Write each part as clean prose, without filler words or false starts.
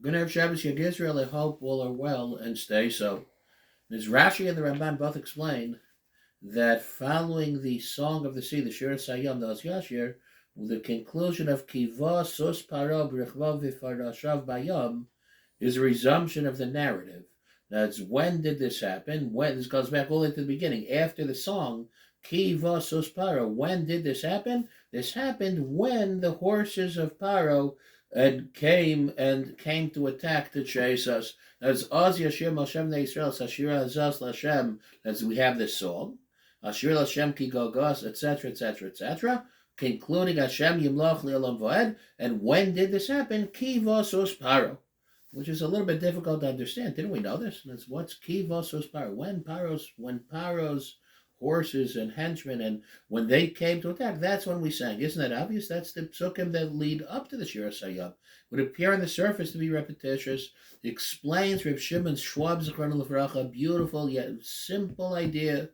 Good night, Shabbos Yag Israel. I hope all are well and stay so. As Rashi and the Ramban both explain that following the Song of the Sea, the Shir Sayam, the Yashir, the conclusion of Kiva Sus Paro Brichvav Vifarashav Bayam is a resumption of the narrative. That's when did this happen? When this goes back all the way to the beginning. After the song, Kiva Sus Paro. When did this happen? This happened when the horses of Paro and came to attack to chase us. As Oz Yashir Moshem Israel Sashira Azaz Lashem. As we have this song, Ashir Lashem Ki Gogos, etc., etc., etc., concluding Hashem Yimloch Li'olam Voed. And when did this happen? Ki Vosos Paro, which is a little bit difficult to understand. Didn't we know this? That's what's Ki Vosos Paro. When Paro's horses and henchmen, and when they came to attack, that's when we sang. Isn't that obvious? That's the psukim that lead up to the Shir Sayab. Would appear on the surface to be repetitious. It explains Reb Shimon Schwab Zichron Lefracha, beautiful yet simple idea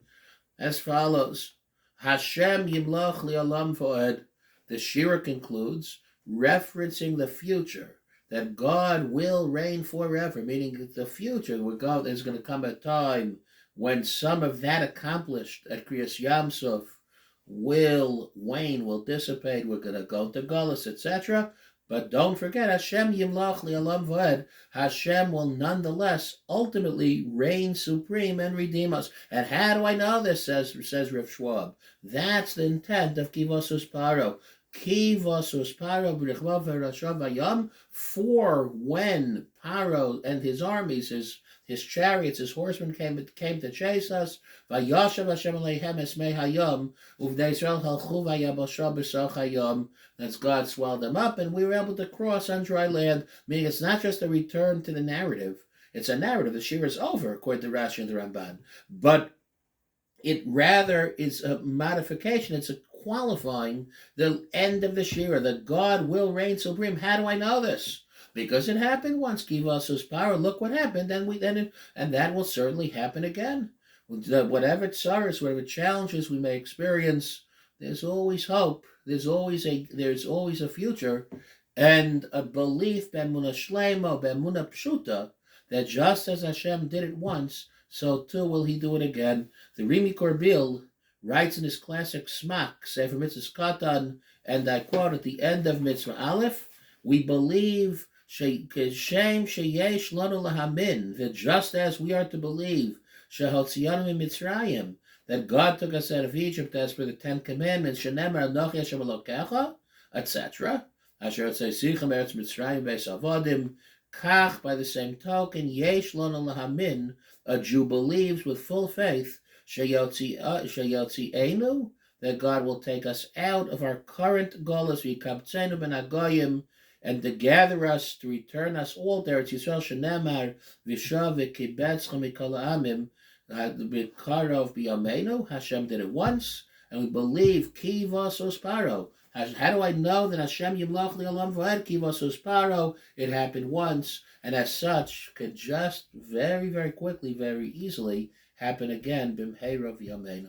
as follows. Hashem Yimloch Li'olam Voed. The Shira concludes, referencing the future, that God will reign forever, meaning the future. There's going to come a time when some of that accomplished at Kriyas Yamsuf will wane, will dissipate. We're going to go to Gullus, etc. But don't forget, Hashem Yimloch Li'olam Voed. Hashem will nonetheless ultimately reign supreme and redeem us. And how do I know this, says Rav Schwab? That's the intent of Kivosus Paro. Kivosus Paro B'richvav V'rashav Vayam, for when Paro and his armies, his chariots, his horsemen came to chase us. Vayashav Hashem Aleihem Esmei Hayom, Uvnei Yisrael Halchu Vayabasha B'Soch Hayom. That's God swelled them up, and we were able to cross on dry land. Meaning, it's not just a return to the narrative; it's a narrative. The Shir is over, according to Rashi and the Ramban, but it rather is a modification. It's a qualifying the end of the Shira, that God will reign supreme. How do I know this? Because it happened once. Kivasus power. Look what happened. And that will certainly happen again. Whatever tsaris, whatever challenges we may experience, there's always hope. There's always a future, and a belief b'emuna shleimo, b'emuna pshuta, that just as Hashem did it once, so too will He do it again. The Rimi Korbil writes in his classic Smak, Sefer Mitzvahs Katan, and I quote at the end of Mitzvah Aleph, we believe Shem sheyesh lanu lahamin, that just as we are to believe Shehotziyanu Mitzrayim, that God took us out of Egypt as per the Ten Commandments, Shenemar Anochi Hashem Elokecha, etc. Asher Tzeisichem Eretz Mitzrayim Beis Avodim. Kach, by the same token, Yesh Lanu Lahamin, a Jew believes with full faith, Sheyotzienu, that God will take us out of our current galus, V'yikabtzenu ben Hagoyim, and to gather us, to return us all to Eretz Yisrael, Shenemar V'shav V'kibetzchem Mikol Ha'amim, B'karov B'yameinu. Hashem did it once, and we believe Ki Vasos Paro. How do I know that Hashem Yimloch Li'olam Voed Ki Vasos Paro? It happened once, and as such could just very, very quickly, very easily happen again. B'mheira V'yameinu.